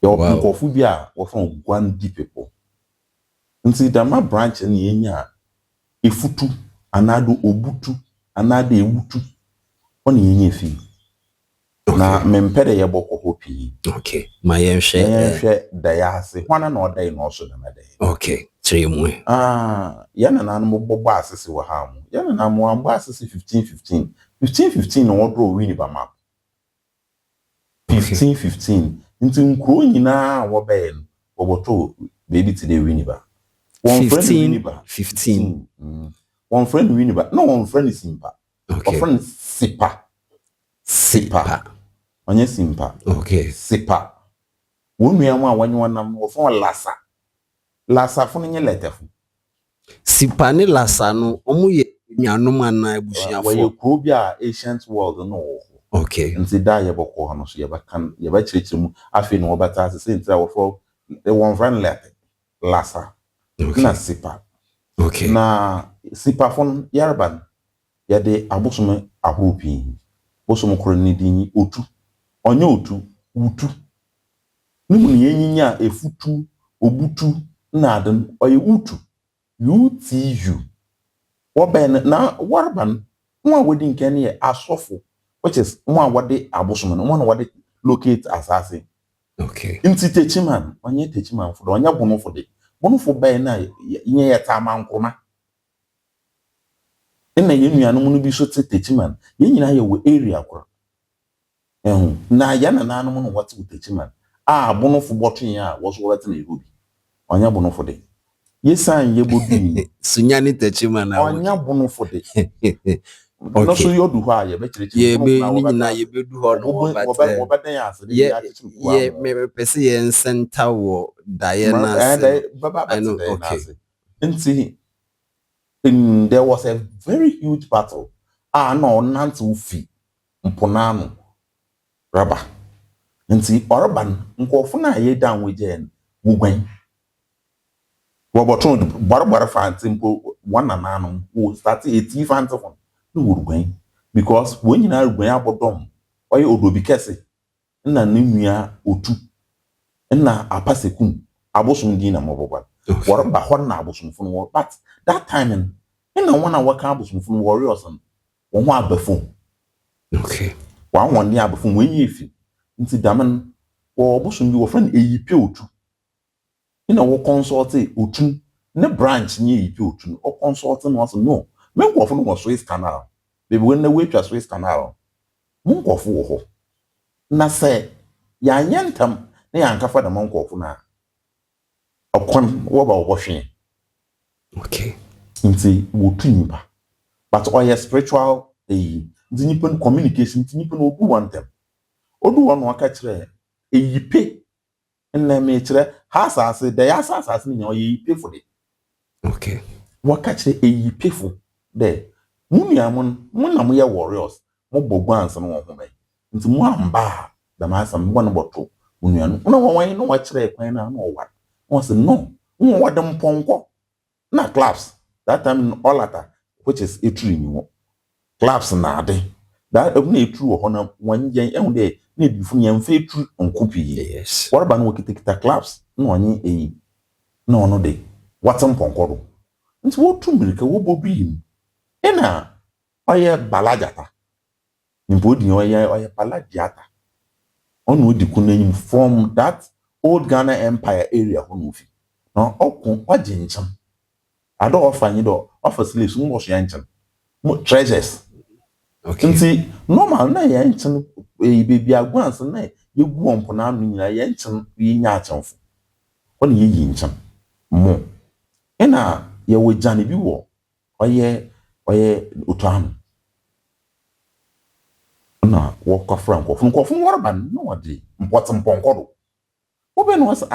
Your Nkofubia or from one deep people. And see that my branch and yenya efutu anado obutu anade ewutu on yenye fi. Na mempede ye boko hopi. Okay. My yemshe dayase. Wana no day no so na day. Okay. Trimwe. Yana na mo bobo asese wa hamu. Yana na mo ambo asese 15-15. 15-15 no draw win ba map. 15-15. Nti nkro nyina wo be no oboto baby today win ba. One friend win ba 15. One friend win ba. No, one friend is simpa. Okay. One friend sipa. Onye simpa. Okay. Sipa. Wonu ya mu awanyi wanam wo fon lasa. Lasa fun nye letefu. Sipa ni lasa no omu ye nyanom ana ebusuafo. Wa ye kro bia ancient world no. Okay. Nti da ye boko hono so ye ba kan ye ba chirechire mu afi no obata se nti wo fo one friend lasa. Okay. Na sipa. Okay. Na sipa fon yarban ya de abosume ahoropi. Bosume kro ni dinyi otu. Onye otu wutu. Nimu ni yenyinya efutu obutu na adem oye utu. UTU. Woben na warban nwa wodi nke ne ye asofo, which is nwa wode abosume no nwa wode locate asase. Okay. Nti techiman onye techiman fo onye bono fo de bono fo ben na nye ye tama nkoma na ye nuanu no bi so techiman ye nyina ye wo area kora na ya na nanu no what techiman bono fo botun ya wo so wete na ehobi onye bono fo de ye san ye bodu sunyani techiman na onye bono fo de no so yodu ho a ye be kirikiri ye be ni nyina ye be du ho no wo ba den ya ase ye me pese ye center wo Diana. I know. Okay. Nti there was a very huge battle. No nanti ufi mponano raba. Nti orban nkofo na ye down we jen wugwen. Wo boton barbara fanti mpo wana nanu wo start 80 fanti fon no wugwen because when you na wugwen abodom oye odobi kese na nua otu na apasekun abosun din na mobobal warba hon na abosun fun wo but that time na one waka abosun fun warriors won ho abafun. Okay. Won ni abafun wen yefi nti daman wo abosun bi wo friend eyipe otu na wo consult otu ne branch ni eyipe otu o consult no so no men go fun wo Suez Canal baby when na we twa Suez Canal mun go fo wo ho na say ya nyantam na yanka fa da mankofo na akon wo ba wo hwe. Okay. Nti wo tu nipa but oya spiritual nti nipa communication nti nipa no obu wantem odu wono aka kire eyipe na me kire ha asase da ya asase ni oya eyipe fo de. Okay. Waka kire eyipe fo de munuamon na mo ye warriors mo bogwanse no wo ho bai nti mo amba da ma asam mo no boto munuanu no wan no wa kire kwan na no wa won say no won wa dem ponko na claps that time in Olata which is etri ni wo claps na ade that na etru wo na wan yen ehun de na edifu nyam fe etru nkopi. Yes. What about no kitikita claps no onye eyi no ono de watem ponko do nti wo tu mirika wo bobi ena oye balajata nimbodi oye balajata onu di kunanyim from that old Ghana Empire area honofi na okun ojencham ado ofanyi do office mo so yanchan treasures. Okay. Nti normal na yanchan baby agwans na yegu ompo na anu nyina yanchan yinya achanfo oni yi nchan mo ena ye wejane bi wo oye otuanu na wo kofra nkofo warban no wade mpotem ponkodo wo be no was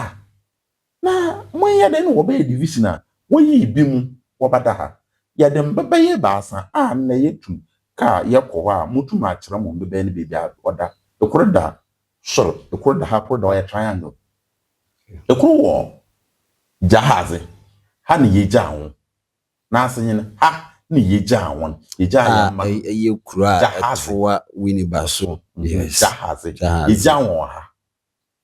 na moye de no wo be division a wo yi bi mu wo bada ha ya dem baba ye baasa na yetu ka ye ko ha mutu ma kire mo bebe ne bebi oda ekoroda soro ekoroda ha ekoroda wo triangle ekoro jahaze ha ne ye jawo na asenye ha ni yeja awon yeja ya ma ye kura atwa winibaso. Yes. Jahaze yeja awon ha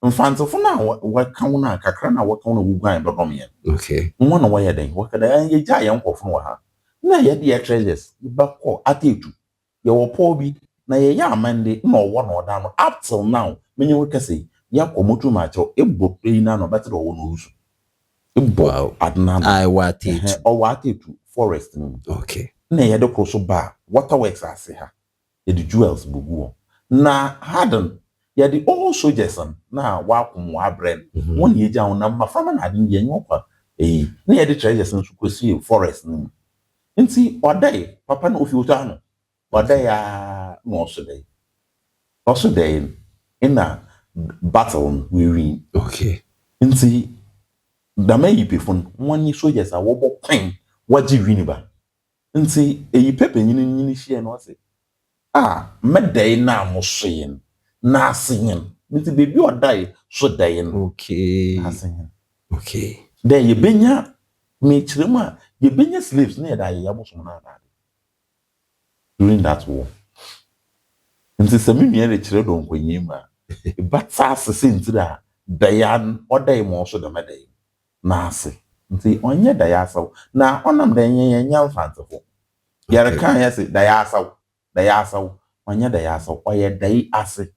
mfantefo na waka wo na kakra na waka wo na wugwan bedom ye Okay. nwa na woyɛ den wakada ye gya ye nkɔfo no ha na ye de treasures ibakɔ atetu ye wo po bi na ye ya amande na ɔwɔ na ɔda no up till now menye wo kase ya komotu ma cho ebo yi na no better ɔwɔ no rusu ebo adna I want it. ɔwɔ atetu forest no Okay. na ye de cross ba waterworks ase ha ye de jewels bugu na harden ye de all soldiers na wakom wabrɛn won ye gya na mafama na ade ye nyokwa na ye de treasures nso kosi forest no nti odai papa na ofi otu ano odai ya no so dai ina battle we win. Okay. Nti dama yipefon woni soldiers a wobo kwan waji win ba nti eyi pepe nyini hie no ase medai na amosoyen na asenyen nti bebi odai so dai no Okay. asenyen Okay. then ye benya me chiremu a ye benya slaves na ye da ye abosom na ada during that war nti se me nua re chire do nkonyim a bata asese nti da dayan odai mo so da medai na ase nti onye dayasaw na onam da ye nya mfantefo yare kan ye se dayasaw onye dayasaw oye dai ase